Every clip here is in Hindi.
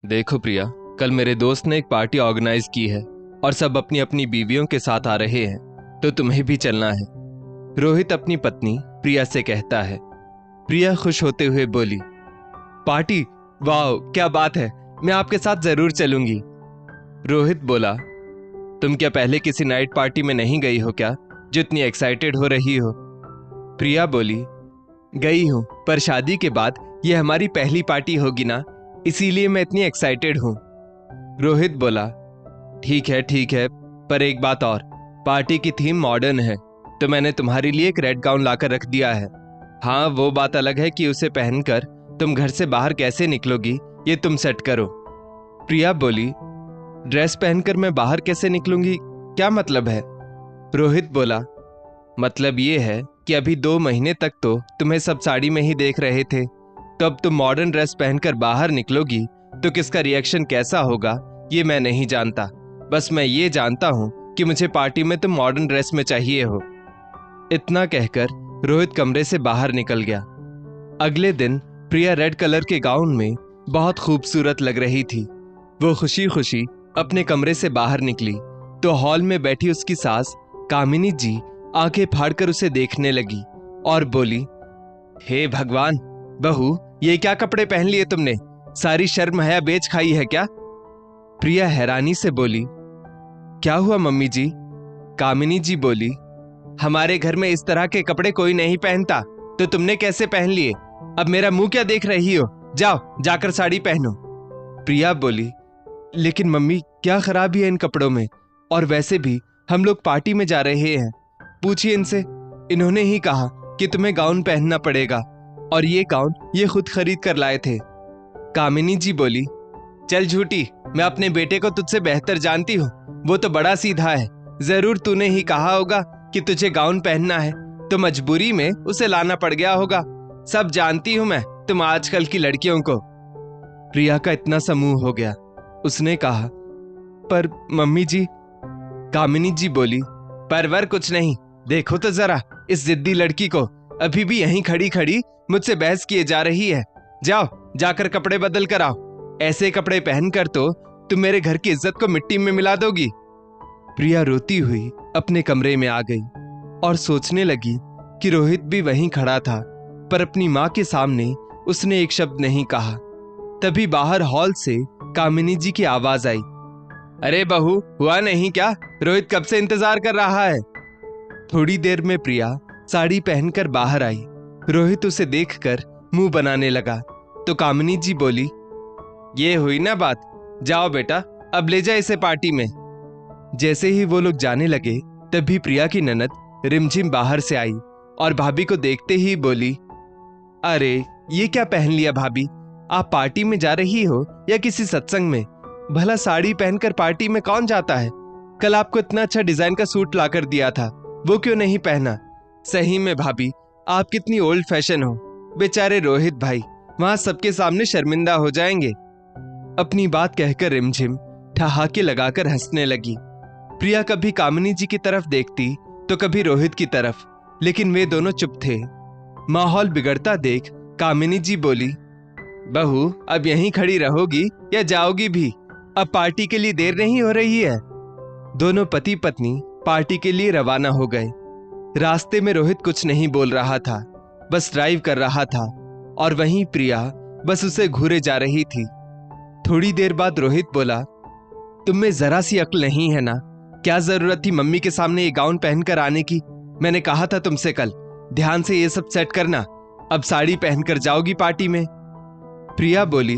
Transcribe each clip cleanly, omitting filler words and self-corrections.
देखो प्रिया, कल मेरे दोस्त ने एक पार्टी ऑर्गेनाइज की है और सब अपनी अपनी बीवियों के साथ आ रहे हैं, तो तुम्हें भी चलना है। रोहित अपनी पत्नी प्रिया से कहता है। प्रिया खुश होते हुए बोली, पार्टी? वाह, क्या बात है, मैं आपके साथ जरूर चलूंगी। रोहित बोला, तुम क्या पहले किसी नाइट पार्टी में नहीं गई हो क्या, जो इतनी एक्साइटेड हो रही हो? प्रिया बोली, गई हूं, पर शादी के बाद ये हमारी पहली पार्टी होगी ना, इसीलिए मैं इतनी एक्साइटेड हूं। रोहित बोला, ठीक है, पर एक बात और, पार्टी की थीम मॉडर्न है, तो मैंने तुम्हारे लिए एक रेड गाउन लाकर रख दिया है। हाँ, वो बात अलग है कि उसे पहनकर तुम घर से बाहर कैसे निकलोगी, ये तुम सेट करो। प्रिया बोली, ड्रेस पहनकर मैं बाहर कैसे निकलूंगी, क्या मतलब है? रोहित बोला, मतलब ये है कि अभी 2 महीने तक तो तुम्हें सब साड़ी में ही देख रहे थे, तो अब तुम मॉडर्न ड्रेस पहनकर बाहर निकलोगी तो किसका रिएक्शन कैसा होगा ये मैं नहीं जानता। बस मैं ये जानता हूं कि मुझे पार्टी में तुम मॉडर्न ड्रेस में चाहिए हो। इतना कहकर रोहित कमरे से बाहर निकल गया। अगले दिन प्रिया रेड कलर के गाउन में बहुत खूबसूरत लग रही थी। वो खुशी खुशी अपने कमरे से बाहर निकली तो हॉल में बैठी उसकी सास कामिनी जी आंखें फाड़कर उसे देखने लगी और बोली, हे भगवान, बहू, ये क्या कपड़े पहन लिए तुमने, सारी शर्म हया बेच खाई है क्या? प्रिया हैरानी से बोली, क्या हुआ मम्मी जी? कामिनी जी बोली, हमारे घर में इस तरह के कपड़े कोई नहीं पहनता, तो तुमने कैसे पहन लिए? अब मेरा मुंह क्या देख रही हो, जाओ जाकर साड़ी पहनो। प्रिया बोली, लेकिन मम्मी, क्या खराबी है इन कपड़ों में, और वैसे भी हम लोग पार्टी में जा रहे हैं, पूछिए इनसे, इन्होंने ही कहा कि तुम्हें गाउन पहनना पड़ेगा, और ये गाउन ये खुद खरीद कर लाए थे। कामिनी जी बोली, चल झूठी, मैं अपने बेटे को तुझसे बेहतर जानती हूँ, वो तो बड़ा सीधा है, जरूर तूने ही कहा होगा कि तुझे गाउन पहनना है, तो मजबूरी में उसे लाना पड़ गया होगा। सब जानती हूं मैं तुम आजकल की लड़कियों को। प्रिया का इतना समूह हो गया, उसने कहा, पर मम्मी जी। कामिनी जी बोली, परवर कुछ नहीं, देखो तो जरा इस जिद्दी लड़की को, अभी भी यहीं खड़ी खड़ी मुझसे बहस किए जा रही है। जाओ जाकर कपड़े बदल कर आओ, ऐसे कपड़े पहनकर तो तुम मेरे घर की इज्जत को मिट्टी में मिला दोगी। प्रिया रोती हुई अपने कमरे में आ गई और सोचने लगी कि रोहित भी वहीं खड़ा था, पर अपनी मां के सामने उसने एक शब्द नहीं कहा। तभी बाहर हॉल से कामिनी जी की आवाज आई, अरे बहू, हुआ नहीं क्या? रोहित कब से इंतजार कर रहा है। थोड़ी देर में प्रिया साड़ी पहनकर बाहर आई। रोहित उसे देखकर मुंह बनाने लगा तो कामिनी जी बोली, ये हुई ना बात, जाओ बेटा, अब ले जा इसे पार्टी में। जैसे ही वो लोग जाने लगे तभी प्रिया की ननद रिमझिम बाहर से आई और भाभी को देखते ही बोली, अरे ये क्या पहन लिया भाभी, आप पार्टी में जा रही हो या किसी सत्संग में? भला साड़ी पहनकर पार्टी में कौन जाता है? कल आपको इतना अच्छा डिजाइन का सूट लाकर दिया था, वो क्यों नहीं पहना? सही में भाभी, आप कितनी ओल्ड फैशन हो। बेचारे रोहित भाई वहां सबके सामने शर्मिंदा हो जाएंगे। अपनी बात कहकर रिमझिम ठहाके लगाकर हंसने लगी। प्रिया कभी कामिनी जी की तरफ देखती तो कभी रोहित की तरफ, लेकिन वे दोनों चुप थे। माहौल बिगड़ता देख कामिनी जी बोली, बहू, अब यहीं खड़ी रहोगी या जाओगी भी? अब पार्टी के लिए देर नहीं हो रही है। दोनों पति पत्नी पार्टी के लिए रवाना हो गए। रास्ते में रोहित कुछ नहीं बोल रहा था, बस ड्राइव कर रहा था, और वहीं प्रिया बस उसे घूरे जा रही थी। थोड़ी देर बाद रोहित बोला, तुम में जरा सी अक्ल नहीं है ना? क्या जरूरत थी मम्मी के सामने ये गाउन पहनकर आने की? मैंने कहा था तुमसे कल, ध्यान से ये सब सेट करना, अब साड़ी पहनकर जाओगी पार्टी में। प्रिया बोली,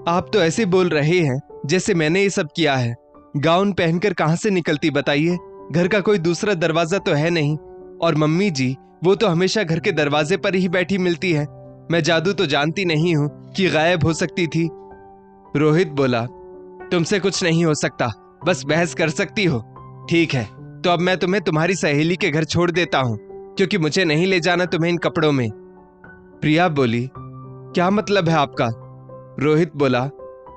आप तो ऐसे बोल रहे हैं जैसे मैंने ये सब किया है। गाउन पहनकर कहां से निकलती बताइए? घर का कोई दूसरा दरवाजा तो है नहीं, और मम्मी जी वो तो हमेशा घर के दरवाजे पर ही बैठी मिलती है। मैं जादू तो जानती नहीं हूं कि गायब हो सकती थी। रोहित बोला, तुमसे कुछ नहीं हो सकता, बस बहस कर सकती हो। ठीक है, तो अब मैं तुम्हें तुम्हारी सहेली के घर छोड़ देता हूं, क्योंकि मुझे नहीं ले जाना तुम्हें इन कपड़ों में। प्रिया बोली, क्या मतलब है आपका? रोहित बोला,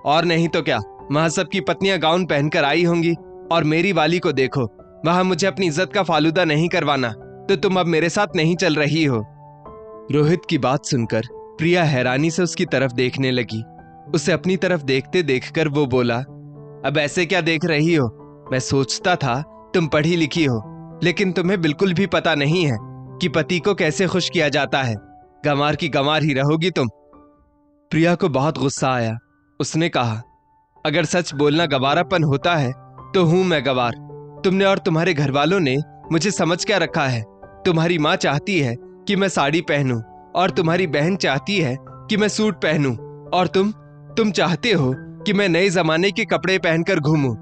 और नहीं तो क्या, वहां सबकी पत्नियां गाउन पहनकर आई होंगी, और मेरी वाली को देखो, वहां मुझे अपनी इज्जत का फालूदा नहीं करवाना, तो तुम अब मेरे साथ नहीं चल रही हो। रोहित की बात सुनकर प्रिया हैरानी से उसकी तरफ देखने लगी। उसे अपनी तरफ देखते देखकर वो बोला, अब ऐसे क्या देख रही हो? मैं सोचता था तुम पढ़ी लिखी हो, लेकिन तुम्हें बिल्कुल भी पता नहीं है कि पति को कैसे खुश किया जाता है। गंवार की गंवार ही रहोगी तुम। प्रिया को बहुत गुस्सा आया। उसने कहा, अगर सच बोलना गंवारापन होता है तो हूं मैं गंवार। तुमने और तुम्हारे घर वालों ने मुझे समझ क्या रखा है? तुम्हारी माँ चाहती है कि मैं साड़ी पहनूं और तुम्हारी बहन चाहती है कि मैं सूट पहनूं, और तुम चाहते हो कि मैं नए जमाने के कपड़े पहनकर घूमूं।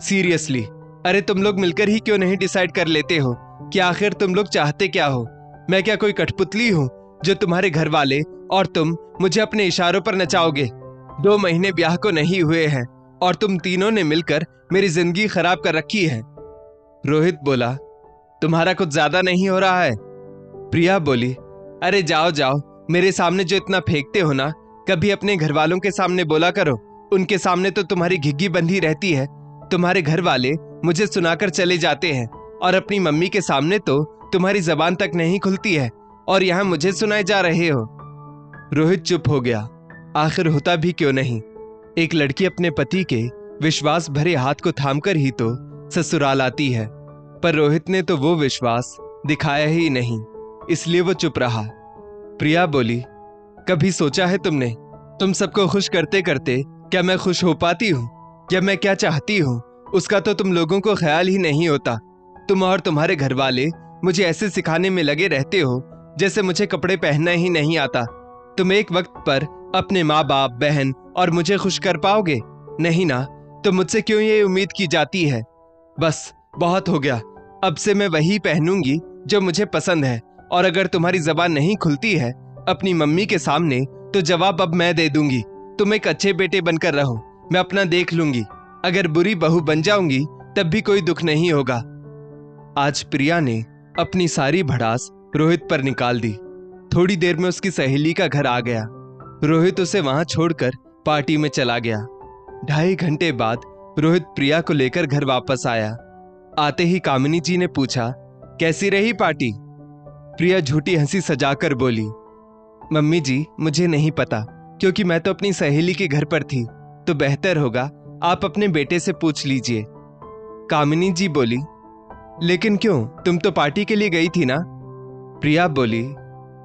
सीरियसली, अरे तुम लोग मिलकर ही क्यों नहीं डिसाइड कर लेते हो कि आखिर तुम लोग चाहते क्या हो? मैं क्या कोई कठपुतली हूं जो तुम्हारे घर वाले और तुम मुझे अपने इशारों पर नचाओगे? 2 महीने ब्याह को नहीं हुए हैं और तुम तीनों ने मिलकर मेरी जिंदगी खराब कर रखी है। रोहित बोला, तुम्हारा कुछ ज्यादा नहीं हो रहा है? प्रिया बोली, अरे जाओ जाओ, मेरे सामने जो इतना फेंकते हो ना, कभी अपने घर वालों के सामने बोला करो। उनके सामने तो तुम्हारी घिग्गी बंधी रहती है। तुम्हारे घर वाले मुझे सुनाकर चले जाते हैं और अपनी मम्मी के सामने तो तुम्हारी जबान तक नहीं खुलती है, और यहाँ मुझे सुनाए जा रहे हो। रोहित चुप हो गया। आखिर होता भी क्यों नहीं, एक लड़की अपने पति के विश्वास भरे हाथ को थामकर ही तो ससुराल आती है। पर रोहित ने तो वो विश्वास दिखाया ही नहीं, इसलिए वो चुप रहा। प्रिया बोली, कभी सोचा है तुमने, तुम सबको खुश करते करते क्या मैं खुश हो पाती हूँ? या मैं क्या चाहती हूँ उसका तो तुम लोगों को ख्याल ही नहीं होता। तुम और तुम्हारे घर वाले मुझे ऐसे सिखाने में लगे रहते हो जैसे मुझे कपड़े पहनना ही नहीं आता। तुम एक वक्त पर अपने माँ बाप, बहन और मुझे खुश कर पाओगे? नहीं ना। तो मुझसे क्यों ये उम्मीद की जाती है? बस बहुत हो गया। अब से मैं वही पहनूंगी जो मुझे पसंद है, और अगर तुम्हारी जबान नहीं खुलती है अपनी मम्मी के सामने तो जवाब अब मैं दे दूंगी। तुम एक अच्छे बेटे बनकर रहो, मैं अपना देख लूंगी। अगर बुरी बहू बन जाऊंगी तब भी कोई दुख नहीं होगा। आज प्रिया ने अपनी सारी भड़ास रोहित पर निकाल दी। थोड़ी देर में उसकी सहेली का घर आ गया। रोहित उसे वहां छोड़कर पार्टी में चला गया। 2.5 घंटे बाद रोहित प्रिया को लेकर घर वापस आया। आते ही कामिनी जी ने पूछा, कैसी रही पार्टी? प्रिया झूठी हंसी सजाकर बोली, मम्मी जी मुझे नहीं पता, क्योंकि मैं तो अपनी सहेली के घर पर थी। तो बेहतर होगा आप अपने बेटे से पूछ लीजिए। कामिनी जी बोली, लेकिन क्यों, तुम तो पार्टी के लिए गई थी ना? प्रिया बोली,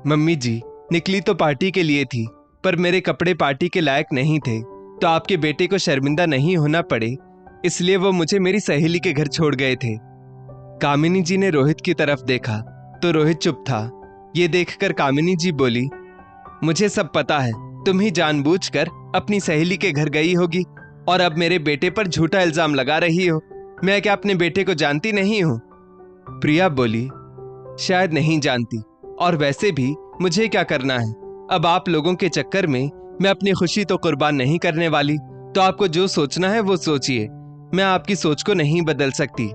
मम्मी जी निकली तो पार्टी के लिए थी, पर मेरे कपड़े पार्टी के लायक नहीं थे, तो आपके बेटे को शर्मिंदा नहीं होना पड़े इसलिए वो मुझे मेरी सहेली के घर छोड़ गए थे। कामिनी जी ने रोहित की तरफ देखा तो रोहित चुप था। ये देखकर कामिनी जी बोली, मुझे सब पता है, तुम ही जानबूझकर अपनी सहेली के घर गई होगी और अब मेरे बेटे पर झूठा इल्जाम लगा रही हो। मैं क्या अपने बेटे को जानती नहीं हूं? प्रिया बोली, शायद नहीं जानती, और वैसे भी मुझे क्या करना है? अब आप लोगों के चक्कर में मैं अपनी खुशी तो कुर्बान नहीं करने वाली। तो आपको जो सोचना है वो सोचिए, मैं आपकी सोच को नहीं बदल सकती।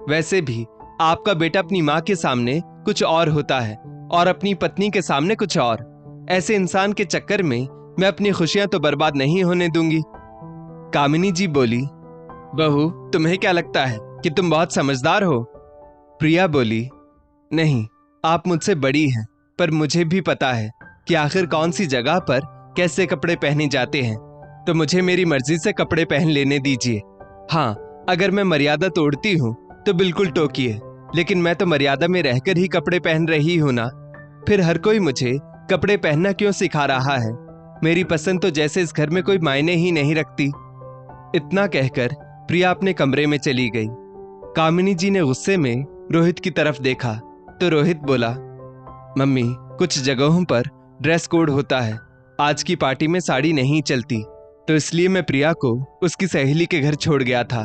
वैसे भी आपका बेटा अपनी माँ के सामने कुछ और होता है और अपनी पत्नी के सामने कुछ और। ऐसे इंसान के चक्कर में मैं अपनी खुशियां तो बर्बाद नहीं होने दूंगी। कामिनी जी बोली, बहू तुम्हें क्या लगता है कि तुम बहुत समझदार हो? प्रिया बोली, नहीं, आप मुझसे बड़ी हैं, पर मुझे भी पता है कि आखिर कौन सी जगह पर कैसे कपड़े पहने जाते हैं। तो मुझे मेरी मर्जी से कपड़े पहन लेने दीजिए। हाँ, अगर मैं मर्यादा तोड़ती हूँ तो बिल्कुल टोकिए, लेकिन मैं तो मर्यादा में रहकर ही कपड़े पहन रही हूँ ना। फिर हर कोई मुझे कपड़े पहनना क्यों सिखा रहा है? मेरी पसंद तो जैसे इस घर में कोई मायने ही नहीं रखती। इतना कहकर प्रिया अपने कमरे में चली गई। कामिनी जी ने गुस्से में रोहित की तरफ देखा तो रोहित बोला, मम्मी कुछ जगहों पर ड्रेस कोड होता है, आज की पार्टी में साड़ी नहीं चलती, तो इसलिए मैं प्रिया को उसकी सहेली के घर छोड़ गया था।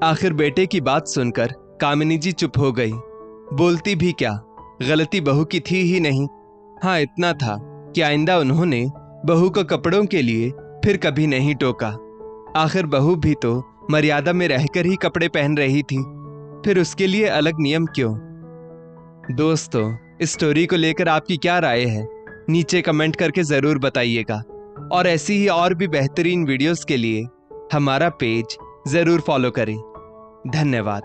आखिर बेटे की बात सुनकर कामिनी जी चुप हो गई। बोलती भी क्या, गलती बहू की थी ही नहीं। हाँ, इतना था कि आइंदा उन्होंने बहू को कपड़ों के लिए फिर कभी नहीं टोका। आखिर बहू भी तो मर्यादा में रहकर ही कपड़े पहन रही थी, फिर उसके लिए अलग नियम क्यों? दोस्तों, इस स्टोरी को लेकर आपकी क्या राय है? नीचे कमेंट करके जरूर बताइएगा, और ऐसी ही और भी बेहतरीन वीडियोस के लिए हमारा पेज जरूर फॉलो करें। धन्यवाद।